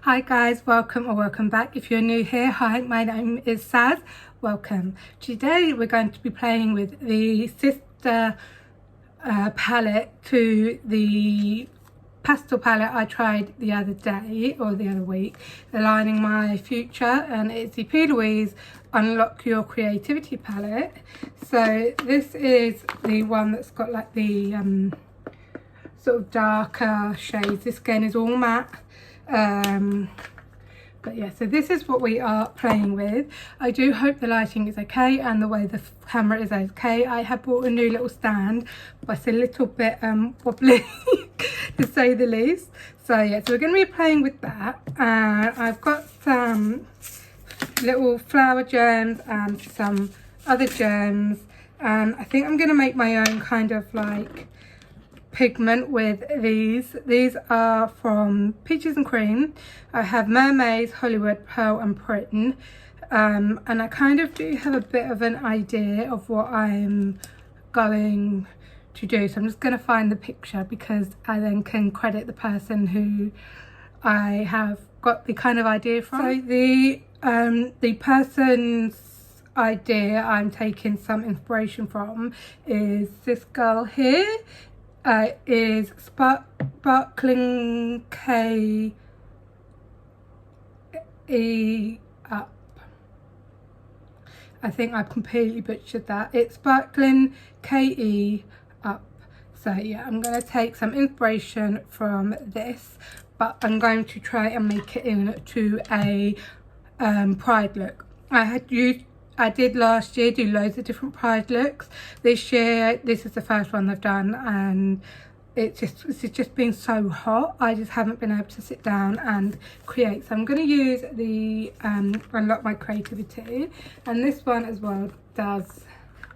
Hi guys, welcome back. If you're new here, hi, my name is Saz. Welcome. Today we're going to be playing with the sister palette to the pastel palette I tried the other day or the other week, Aligning My Future, and it's the P. Louise Unlock Your Creativity palette. So this is the one that's got like the sort of darker shades. This again is all matte. But yeah, so this is what we are playing with. I do hope the lighting is okay and the way the camera is okay. I have bought a new little stand, but it's a little bit wobbly to say the least. So yeah, so we're going to be playing with that. I've got some little flower gems and some other gems, and I think I'm going to make my own kind of like pigment with these are from Peaches and Cream. I have Mermaids, Hollywood, Pearl and Britain, and I kind of do have a bit of an idea of what I'm going to do, so I'm just going to find the picture because I then can credit the person who I have got the kind of idea from. So the person's idea I'm taking some inspiration from is this girl here. Is Sparkling K E Up. I think I've completely butchered that. It's Sparkling KE Up. So yeah, I'm going to take some inspiration from this, but I'm going to try and make it into a pride look. I did last year do loads of different pride looks. This year, this is the first one I've done, and it's just been so hot. I just haven't been able to sit down and create. So I'm going to use the Unlock My Creativity, and this one as well does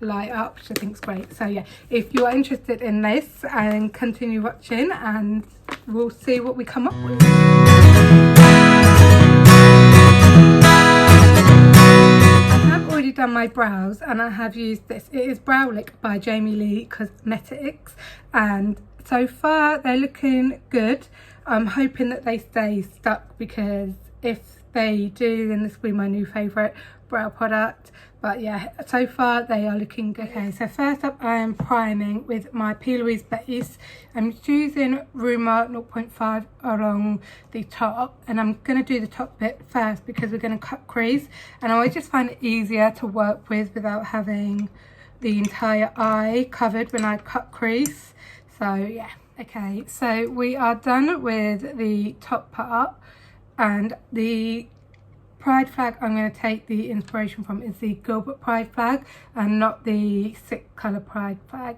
light up, which I think is great. So yeah, if you are interested in this, and continue watching, and we'll see what we come up with. Already done my brows, and I have used this. It is Browlick by Jamie Lee Cosmetics, and so far they're looking good. I'm hoping that they stay stuck, because if they do, then this will be my new favourite brow product. But yeah, so far they are looking good. Okay, so first up I am priming with my P. Louise base. I'm using Rumor 0.5 along the top, and I'm going to do the top bit first because we're going to cut crease, and I always just find it easier to work with without having the entire eye covered when I cut crease. So yeah, okay, so we are done with the top part, and the pride flag I'm going to take the inspiration from is the Gilbert pride flag and not the Sick colour pride flag.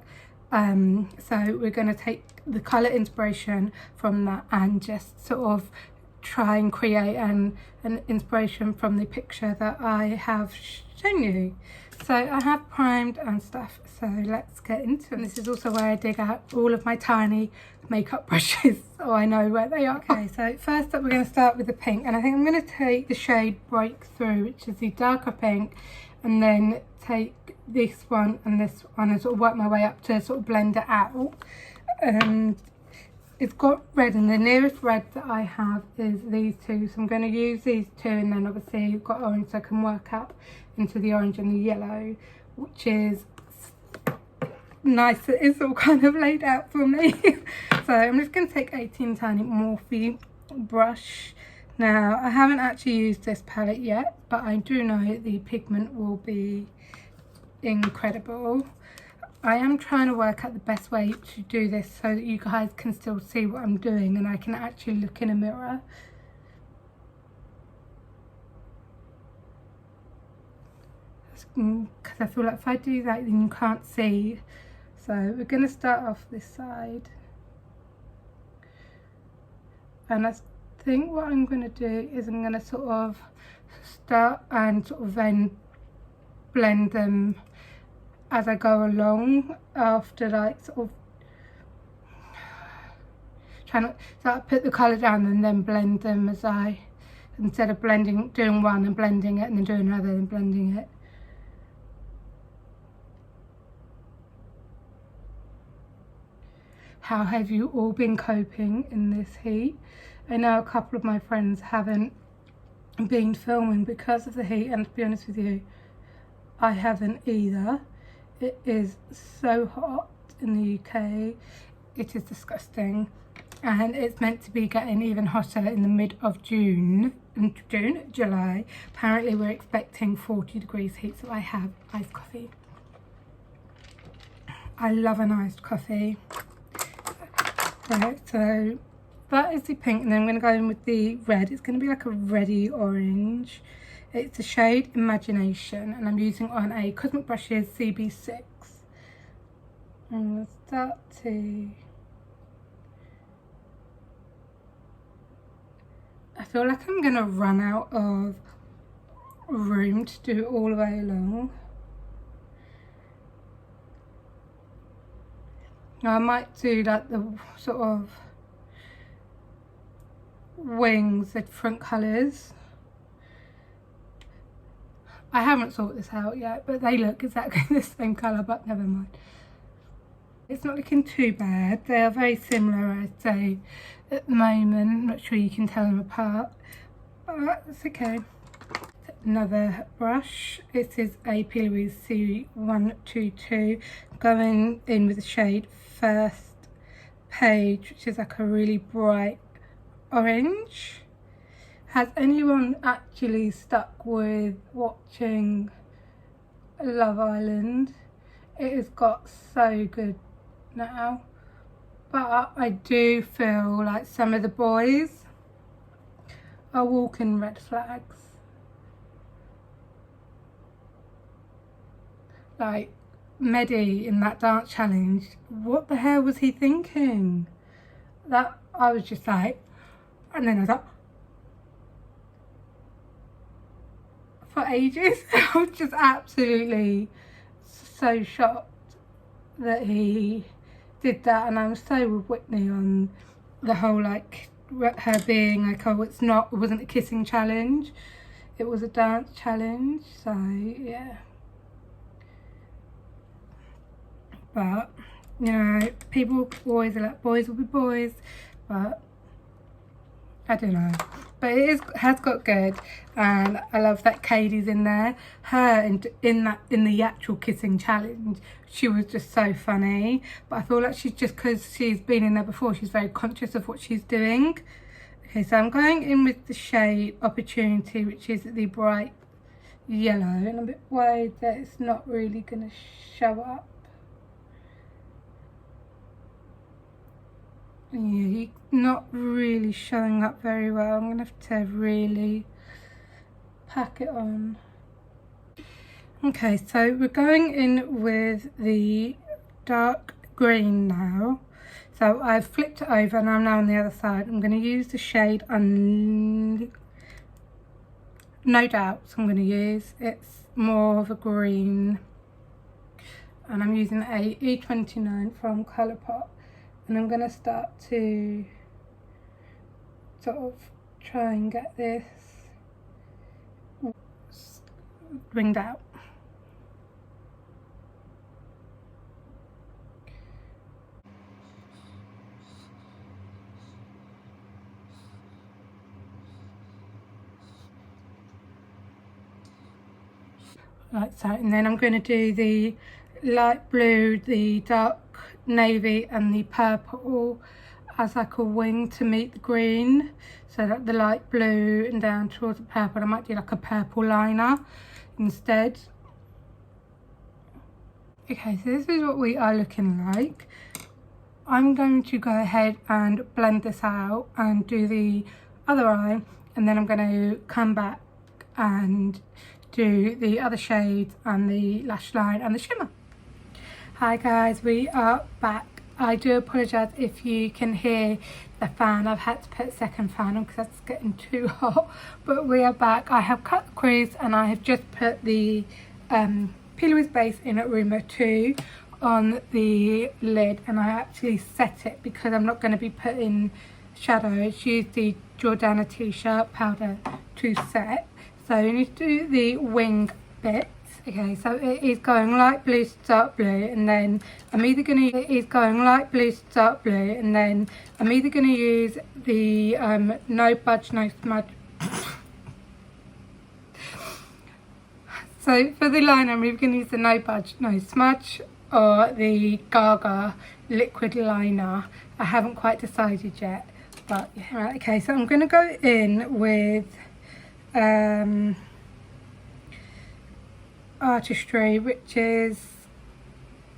So we're going to take the colour inspiration from that and just sort of try and create an inspiration from the picture that I have shown you. So I have primed and stuff, so let's get into it. And this is also where I dig out all of my tiny makeup brushes so I know where they are. Okay, so first up we're going to start with the pink, and I think I'm going to take the shade Breakthrough, which is the darker pink, and then take this one and this one and sort of work my way up to sort of blend it out. And it's got red, and the nearest red that I have is these two, so I'm going to use these two, and then obviously you've got orange, so I can work up into the orange and the yellow, which is nice. It's all kind of laid out for me. So I'm just going to take 18 tiny Morphe brush. Now I haven't actually used this palette yet, but I do know the pigment will be incredible. I am trying to work out the best way to do this so that you guys can still see what I'm doing and I can actually look in a mirror. Because I feel like if I do that then you can't see. So we're going to start off this side, and I think what I'm going to do is I'm going to sort of start and sort of then blend them as I go along, after like sort of trying to, so I put the colour down and then blend them as I, instead of doing one and blending it and then doing another and blending it. How have you all been coping in this heat? I know a couple of my friends haven't been filming because of the heat, and to be honest with you, I haven't either. It is so hot in the UK, it is disgusting, and it's meant to be getting even hotter in the mid of July. Apparently we're expecting 40 degrees heat, so I have iced coffee. I love an iced coffee. Right, so that is the pink, and then I'm going to go in with the red. It's going to be like a reddy orange. It's the shade Imagination, and I'm using on a Cosmic Brushes CB6. I'm going to start to... I feel like I'm going to run out of room to do it all the way along. Now I might do like the sort of wings, the different colours. I haven't sorted this out yet, but they look exactly the same colour, but never mind. It's not looking too bad. They are very similar, I'd say, at the moment. I'm not sure you can tell them apart, but it's okay. Another brush. It is a P. Louise C122. Going in with the shade First Page, which is like a really bright orange. Has anyone actually stuck with watching Love Island? It has got so good now, but I do feel like some of the boys are walking red flags. Like Mehdi in that dance challenge, what the hell was he thinking? That I was just like, and then I was like, for ages. I was just absolutely so shocked that he did that, and I'm so with Whitney on the whole like her being like, oh, it wasn't a kissing challenge, it was a dance challenge. So yeah, but you know, people always are like, boys will be boys, but I don't know. But it has got good, and I love that Katie's in there. Her in the actual kissing challenge, she was just so funny. But I feel like she's just, because she's been in there before, she's very conscious of what she's doing. Okay, so I'm going in with the shade Opportunity, which is the bright yellow, and I'm a bit worried that it's not really going to show up. Yeah, not really showing up very well. I'm gonna have to really pack it on. Okay, so we're going in with the dark green now. So I've flipped it over and I'm now on the other side. I'm going to use the shade No Doubts. I'm going to use, it's more of a green, and I'm using a E29 from Colourpop. And I'm going to start to sort of try and get this ringed out. Like so, and then I'm going to do the light blue, the dark navy and the purple as like a wing to meet the green, so that the light blue and down towards the purple. I might do like a purple liner instead. Okay, so this is what we are looking like. I'm going to go ahead and blend this out and do the other eye, and then I'm going to come back and do the other shades and the lash line and the shimmer. Hi guys, we are back. I do apologise if you can hear the fan. I've had to put a second fan on because it's getting too hot, but we are back. I have cut the crease and I have just put the P. Louise base in at Rumour 2 on the lid, and I actually set it because I'm not going to be putting shadows. Use the Jordana T-shirt powder to set. So you need to do the wing bit, Okay, so it is going light blue to dark blue, and then I'm either going to use the No Budge No Smudge. So for the liner, I'm either going to use the No Budge No Smudge or the Gaga liquid liner. I haven't quite decided yet, but yeah. Right, okay, so I'm going to go in with Artistry, which is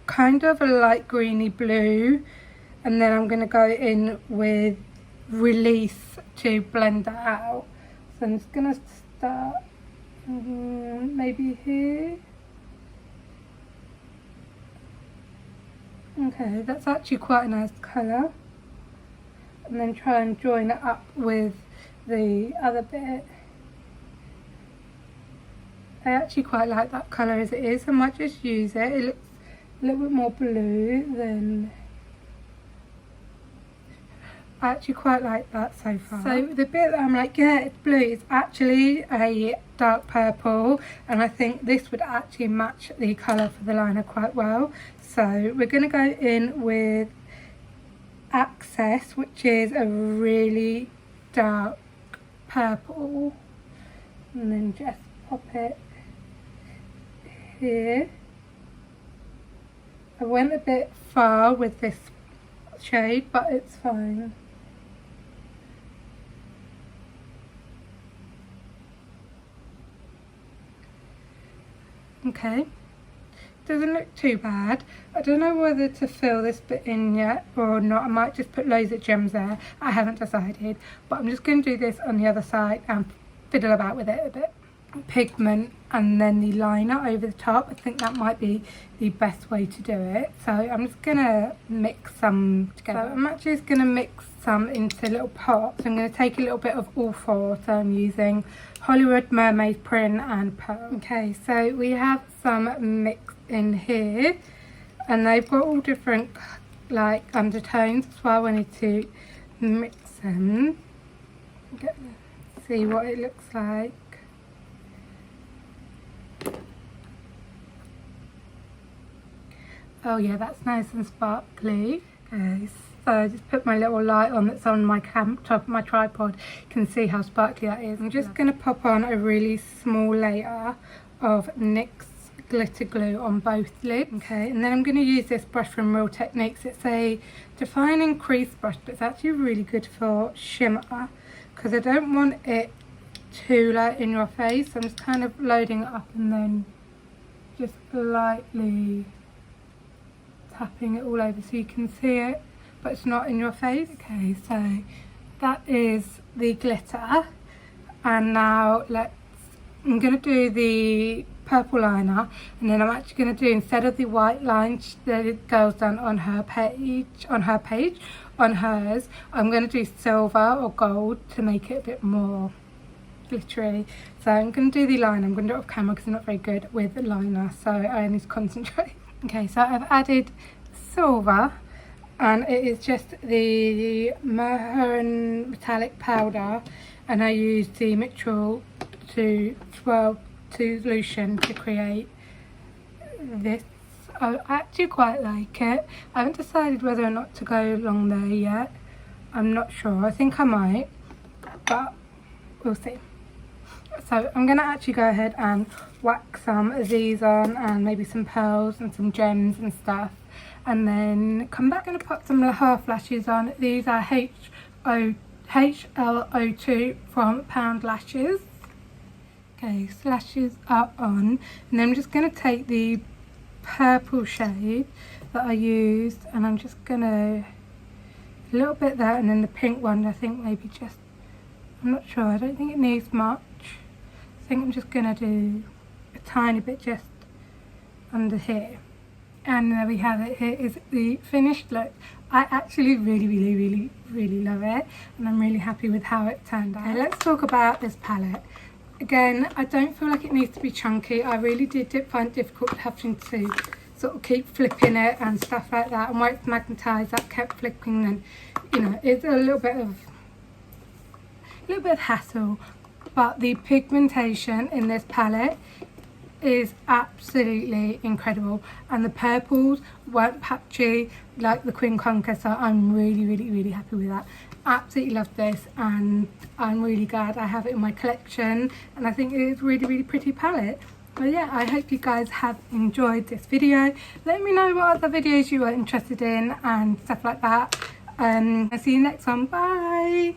kind of a light greeny blue, and then I'm going to go in with Release to blend that out. So I'm just going to start maybe here. Okay, that's actually quite a nice colour, and then try and join it up with the other bit. I actually quite like that colour as it is. I might just use it. It looks a little bit more blue than... I actually quite like that so far. So the bit that I'm like, yeah, it's blue, it's actually a dark purple, and I think this would actually match the colour for the liner quite well. So we're going to go in with Access, which is a really dark purple, and then just pop it here. I went a bit far with this shade, but it's fine. Okay, doesn't look too bad. I don't know whether to fill this bit in yet or not. I might just put loads of gems there. I haven't decided, but I'm just going to do this on the other side and fiddle about with it a bit. Pigment and then the liner over the top. I think that might be the best way to do it. So I'm just going to mix some together. So I'm actually just going to mix some into little pots. I'm going to take a little bit of all four. So I'm using Hollywood Mermaid Print and Pearl. Okay, so we have some mix in here, and they've got all different like undertones as well. I need to mix them. See what it looks like. Oh yeah, that's nice and sparkly. Okay, so I just put my little light on that's on my top of my tripod. You can see how sparkly that is. I'm just going to pop on a really small layer of NYX glitter glue on both lids. Okay, and then I'm going to use this brush from Real Techniques. It's a defining crease brush, but it's actually really good for shimmer because I don't want it too light in your face. So I'm just kind of loading it up and then just lightly tapping it all over so you can see it, but it's not in your face. Okay, so that is the glitter, and now I'm going to do the purple liner, and then I'm actually going to do, instead of the white lines that the girl's done on her page, on hers, I'm going to do silver or gold to make it a bit more glittery. So I'm going to do the liner. I'm going to do it off camera because I'm not very good with the liner, so I need to concentrate. Okay, so I've added silver, and it is just the Maharan metallic powder, and I used the Mitchell to swirl to solution to create this. I actually quite like it. I haven't decided whether or not to go along there yet. I'm not sure. I think I might, but we'll see. So I'm going to actually go ahead and whack some of these on, and maybe some pearls and some gems and stuff, and then come back. I'm going to put some half lashes on. These are HL02 from Pound Lashes. Okay, so lashes are on, and then I'm just going to take the purple shade that I used, and I'm just going to a little bit there, and then the pink one I think maybe just, I'm not sure, I don't think it needs much. I think I'm just going to do a tiny bit just under here. And there we have it. Here is the finished look. I actually really love it, and I'm really happy with how it turned out. Okay, let's talk about this palette. Again, I don't feel like it needs to be chunky. I really did find it difficult having to sort of keep flipping it and stuff like that, and where it's magnetised, that kept flipping, and you know, it's a little bit of hassle. But the pigmentation in this palette is absolutely incredible, and the purples weren't patchy like the Queen Conquer, so I'm really happy with that. Absolutely love this, and I'm really glad I have it in my collection, and I think it is really pretty palette. But yeah, I hope you guys have enjoyed this video. Let me know what other videos you are interested in and stuff like that. I'll see you next one. Bye.